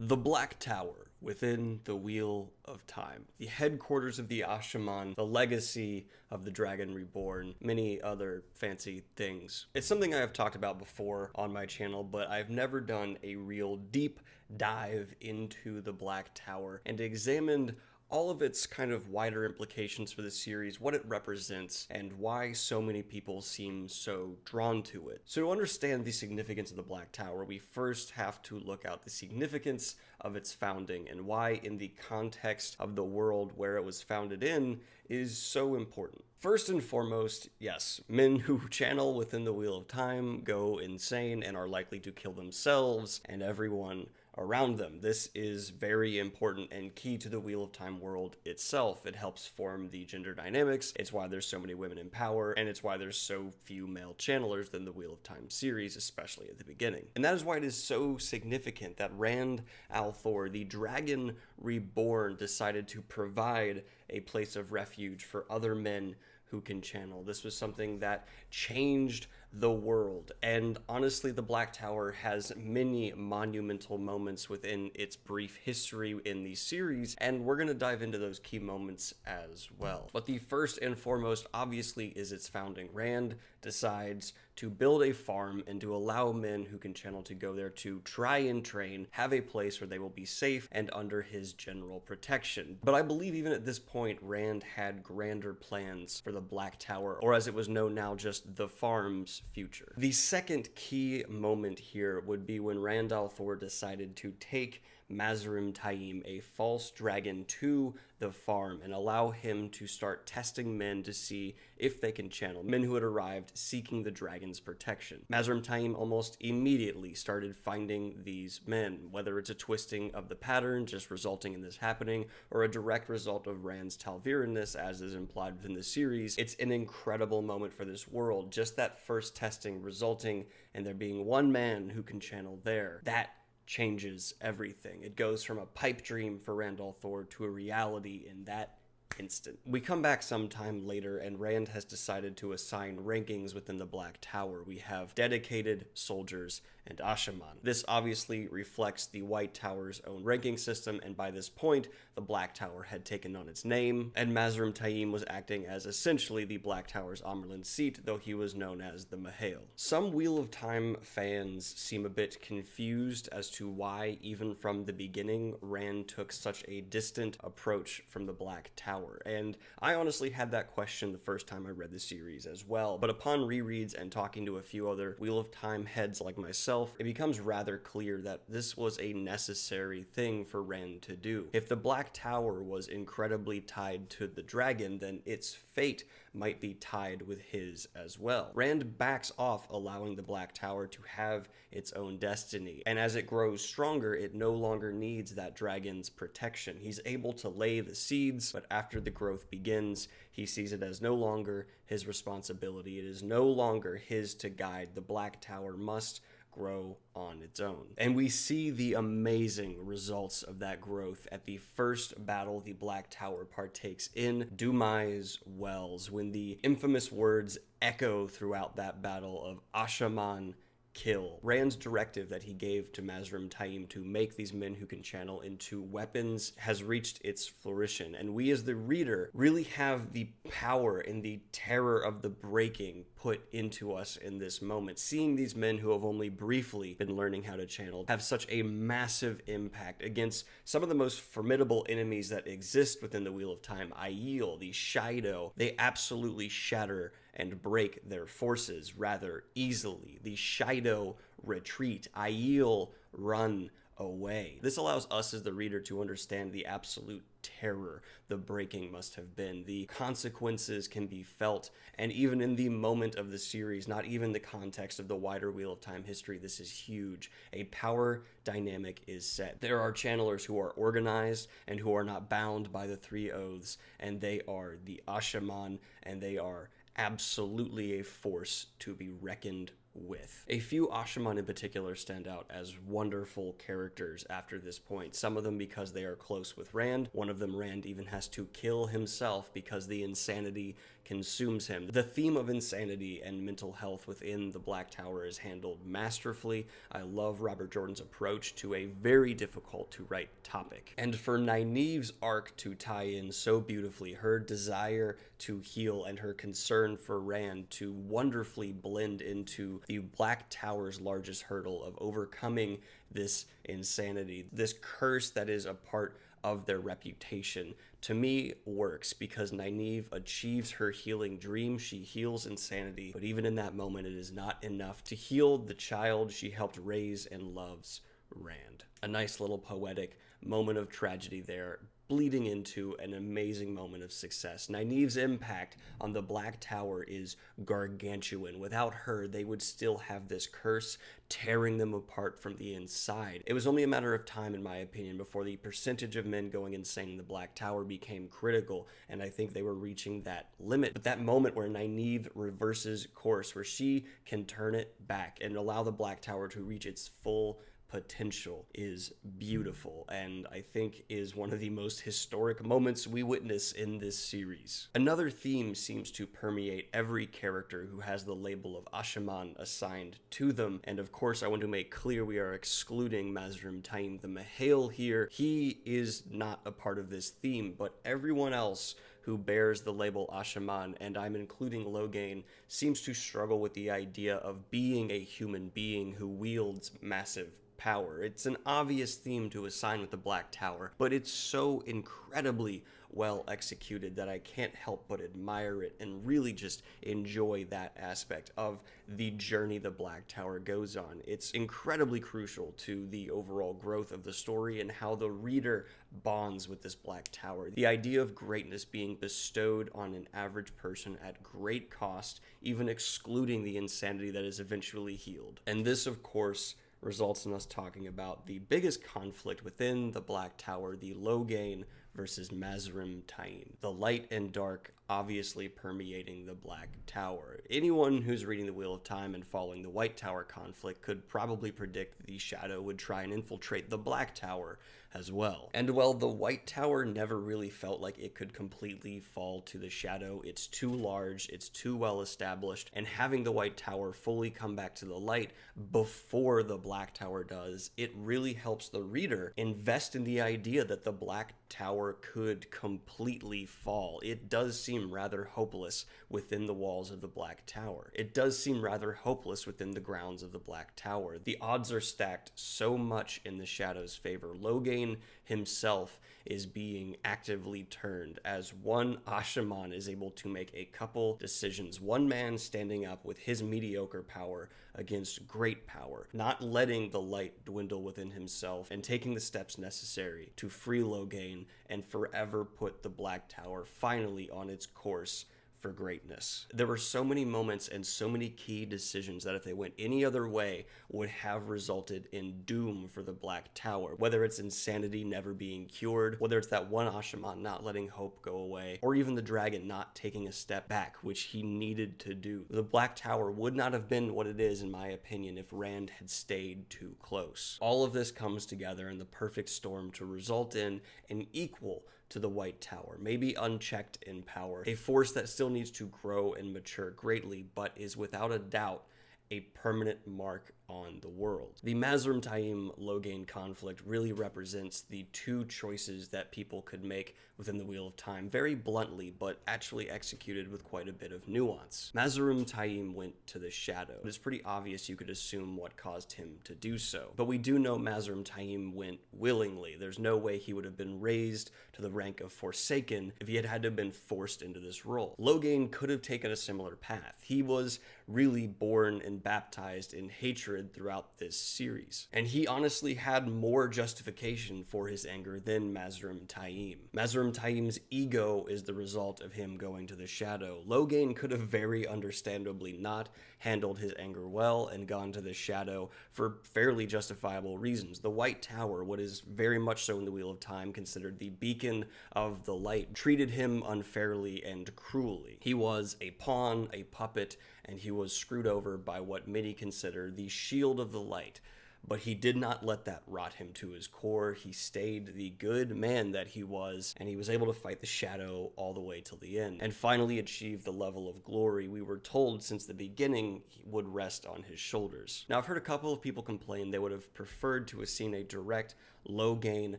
The Black Tower within the Wheel of Time, the headquarters of the Ashaman, the legacy of the Dragon Reborn, many other fancy things. It's something I have talked about before on my channel, but I've never done a real deep dive into the Black Tower and examined all of its kind of wider implications for the series, what it represents, and why so many people seem so drawn to it. So to understand the significance of the Black Tower, we first have to look at the significance of its founding and why, in the context of the world where it was founded in, is so important. First and foremost, yes, men who channel within the Wheel of Time go insane and are likely to kill themselves and everyone around them. This is very important and key to the Wheel of Time world itself. It helps form the gender dynamics. It's why there's so many women in power, and it's why there's so few male channelers in the Wheel of Time series, especially at the beginning. And that is why it is so significant that Rand al'Thor, the Dragon Reborn, decided to provide a place of refuge for other men who can channel. This was something that changed the world, and honestly, the Black Tower has many monumental moments within its brief history in the series, and we're going to dive into those key moments as well. But the first and foremost, obviously, is its founding. Rand decides to build a farm and to allow men who can channel to go there to try and train, have a place where they will be safe and under his general protection. But I believe even at this point, Rand had grander plans for the Black Tower, or as it was known now, just the farm's future. The second key moment here would be when Rand al'Thor decided to take Mazrim Taim, a false dragon, to the farm and allow him to start testing men to see if they can channel, men who had arrived seeking the dragon's protection. Mazrim Taim almost immediately started finding these men, whether it's a twisting of the pattern just resulting in this happening, or a direct result of Rand's Tal'Viranness as is implied within the series. It's an incredible moment for this world, just that first testing resulting in there being one man who can channel there. That changes everything. It goes from a pipe dream for Rand al'Thor to a reality in that instant. We come back sometime later and Rand has decided to assign rankings within the Black Tower. We have dedicated soldiers and Ashaman. This obviously reflects the White Tower's own ranking system, and by this point, the Black Tower had taken on its name, and Mazrim Taim was acting as essentially the Black Tower's Amerlin seat, though he was known as the Mahale. Some Wheel of Time fans seem a bit confused as to why, even from the beginning, Rand took such a distant approach from the Black Tower, and I honestly had that question the first time I read the series as well, but upon rereads and talking to a few other Wheel of Time heads like myself, it becomes rather clear that this was a necessary thing for Rand to do. If the Black Tower was incredibly tied to the dragon, then its fate might be tied with his as well. Rand backs off, allowing the Black Tower to have its own destiny, and as it grows stronger, it no longer needs that dragon's protection. He's able to lay the seeds, but after the growth begins, he sees it as no longer his responsibility. It is no longer his to guide. The Black Tower must grow on its own. And we see the amazing results of that growth at the first battle the Black Tower partakes in, Dumai's Wells, when the infamous words echo throughout that battle of Ashaman kill. Rand's directive that he gave to Mazrim Taim to make these men who can channel into weapons has reached its fruition, and we as the reader really have the power and the terror of the breaking put into us in this moment. Seeing these men who have only briefly been learning how to channel have such a massive impact against some of the most formidable enemies that exist within the Wheel of Time. Aiel, the Shido, they absolutely shatter and break their forces rather easily. The Shido retreat, Aiel run away. This allows us as the reader to understand the absolute terror the breaking must have been. The consequences can be felt, and even in the moment of the series, not even the context of the wider Wheel of Time history, this is huge. A power dynamic is set. There are channelers who are organized and who are not bound by the three oaths, and they are the Ashaman, and they are absolutely a force to be reckoned with. A few Ashaman in particular stand out as wonderful characters after this point, some of them because they are close with Rand. One of them, Rand, even has to kill himself because the insanity consumes him. The theme of insanity and mental health within the Black Tower is handled masterfully. I love Robert Jordan's approach to a very difficult to write topic. And for Nynaeve's arc to tie in so beautifully, her desire to heal and her concern for Rand to wonderfully blend into the Black Tower's largest hurdle of overcoming this insanity, this curse that is a part of their reputation, to me works because Nynaeve achieves her healing dream. She heals insanity, but even in that moment, it is not enough to heal the child she helped raise and loves, Rand. A nice little poetic moment of tragedy there, bleeding into an amazing moment of success. Nynaeve's impact on the Black Tower is gargantuan. Without her, they would still have this curse tearing them apart from the inside. It was only a matter of time, in my opinion, before the percentage of men going insane in the Black Tower became critical, and I think they were reaching that limit. But that moment where Nynaeve reverses course, where she can turn it back and allow the Black Tower to reach its full potential, is beautiful, and I think is one of the most historic moments we witness in this series. Another theme seems to permeate every character who has the label of Ashaman assigned to them, and of course I want to make clear we are excluding Mazrim Taim the Mahale here. He is not a part of this theme, but everyone else who bears the label Ashaman, and I'm including Logain, seems to struggle with the idea of being a human being who wields massive power. It's an obvious theme to assign with the Black Tower, but it's so incredibly well executed that I can't help but admire it and really just enjoy that aspect of the journey the Black Tower goes on. It's incredibly crucial to the overall growth of the story and how the reader bonds with this Black Tower. The idea of greatness being bestowed on an average person at great cost, even excluding the insanity that is eventually healed. And this, of course, results in us talking about the biggest conflict within the Black Tower, the Logain versus Mazrim Taim. The light and dark obviously permeating the Black Tower. Anyone who's reading the Wheel of Time and following the White Tower conflict could probably predict that the Shadow would try and infiltrate the Black Tower as well. And while the White Tower never really felt like it could completely fall to the Shadow, it's too large, it's too well established, and having the White Tower fully come back to the light before the Black Tower does, it really helps the reader invest in the idea that the Black Tower could completely fall. It does seem rather hopeless within the walls of the Black Tower. It does seem rather hopeless within the grounds of the Black Tower. The odds are stacked so much in the Shadow's favor. Logain himself is being actively turned as one Ashaman is able to make a couple decisions. One man standing up with his mediocre power against great power, not letting the light dwindle within himself and taking the steps necessary to free Logain and forever put the Black Tower finally on its course for greatness. There were so many moments and so many key decisions that if they went any other way would have resulted in doom for the Black Tower. Whether it's insanity never being cured, whether it's that one Ashaman not letting hope go away, or even the dragon not taking a step back, which he needed to do. The Black Tower would not have been what it is, in my opinion, if Rand had stayed too close. All of this comes together in the perfect storm to result in an equal to the White Tower, maybe unchecked in power, a force that still needs to grow and mature greatly, but is without a doubt a permanent mark on the world. The Mazrim Taim Logain conflict really represents the two choices that people could make within the Wheel of Time, very bluntly, but actually executed with quite a bit of nuance. Mazrim Taim went to the Shadow. It's pretty obvious you could assume what caused him to do so, but we do know Mazrim Taim went willingly. There's no way he would have been raised to the rank of Forsaken if he had to have been forced into this role. Logain could have taken a similar path. He was really born and baptized in hatred hatred throughout this series. And he honestly had more justification for his anger than Mazrim Taim. Mazrim Taim's ego is the result of him going to the shadow. Logain could have very understandably not handled his anger well and gone to the shadow for fairly justifiable reasons. The White Tower, what is very much so in the Wheel of Time considered the beacon of the light, treated him unfairly and cruelly. He was a pawn, a puppet, and he was screwed over by what many consider the shield of the light. But he did not let that rot him to his core. He stayed the good man that he was, and he was able to fight the shadow all the way till the end, and finally achieve the level of glory we were told since the beginning would rest on his shoulders. Now, I've heard a couple of people complain they would have preferred to have seen a direct Logain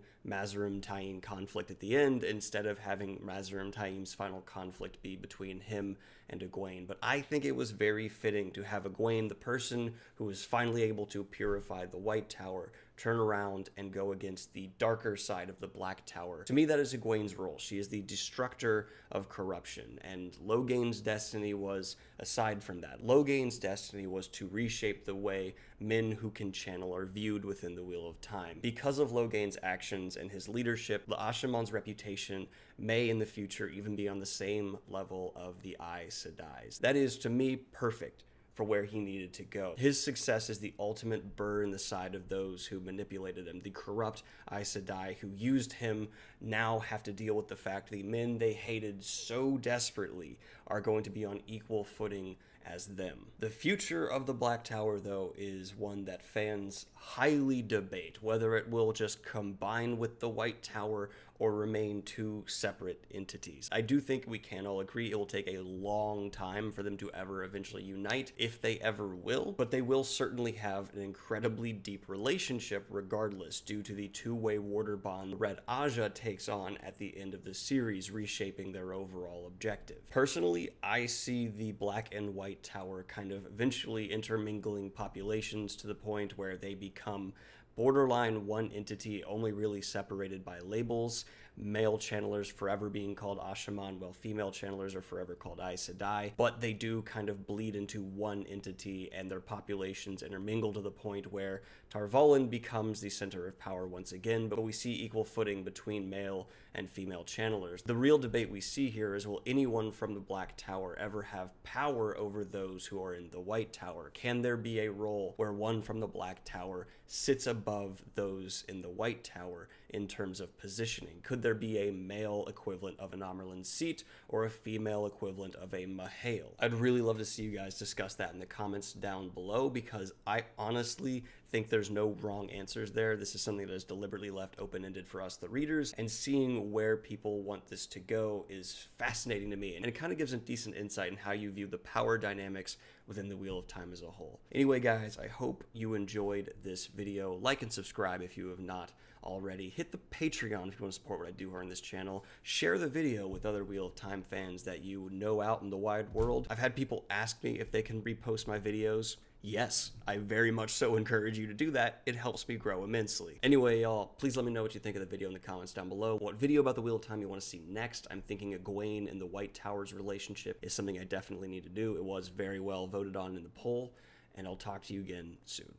Mazrim Taim conflict at the end instead of having Mazrim Taim's final conflict be between him and Egwene. But I think it was very fitting to have Egwene, the person who was finally able to purify the White Tower, turn around and go against the darker side of the Black Tower. To me, that is Egwene's role. She is the destructor of corruption, and Logain's destiny was, aside from that, Logain's destiny was to reshape the way men who can channel are viewed within the Wheel of Time. Because of Logain's actions and his leadership, the Ashamon's reputation may in the future even be on the same level of the Aes Sedai's. That is, to me, perfect for where he needed to go. His success is the ultimate burr in the side of those who manipulated him. The corrupt Aes Sedai who used him now have to deal with the fact the men they hated so desperately are going to be on equal footing as them. The future of the Black Tower, though, is one that fans highly debate, whether it will just combine with the White Tower or remain two separate entities. I do think we can all agree it will take a long time for them to ever eventually unite, if they ever will, but they will certainly have an incredibly deep relationship regardless, due to the two-way water bond Red Aja takes on at the end of the series, reshaping their overall objective. Personally, I see the Black and White Tower kind of eventually intermingling populations to the point where they become borderline one entity, only really separated by labels. Male channelers forever being called Ashaman, while female channelers are forever called Aes Sedai, but they do kind of bleed into one entity, and their populations intermingle to the point where Tar-Valon becomes the center of power once again, but we see equal footing between male and female channelers. The real debate we see here is, will anyone from the Black Tower ever have power over those who are in the White Tower? Can there be a role where one from the Black Tower sits above those in the White Tower in terms of positioning? Could there be a male equivalent of an Amerlin seat or a female equivalent of a Mahale? I'd really love to see you guys discuss that in the comments down below, because I honestly think there's no wrong answers there. This is something that is deliberately left open-ended for us, the readers, and seeing where people want this to go is fascinating to me, and it kind of gives a decent insight in how you view the power dynamics within the Wheel of Time as a whole. Anyway, guys, I hope you enjoyed this video. Like and subscribe if you have not already. Hit the Patreon if you want to support what I do here on this channel. Share the video with other Wheel of Time fans that you know out in the wide world. I've had people ask me if they can repost my videos. Yes, I very much so encourage you to do that. It helps me grow immensely. Anyway, y'all, please let me know what you think of the video in the comments down below. What video about the Wheel of Time you want to see next? I'm thinking Egwene and the White Tower's relationship is something I definitely need to do. It was very well voted on in the poll, and I'll talk to you again soon.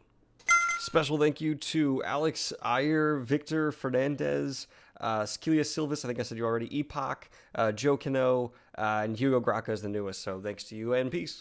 Special thank you to Alex Ayer, Victor Fernandez, Skelia Silvis, I think I said you already, Epoch, Joe Cano, and Hugo Graca is the newest, so thanks to you, and peace.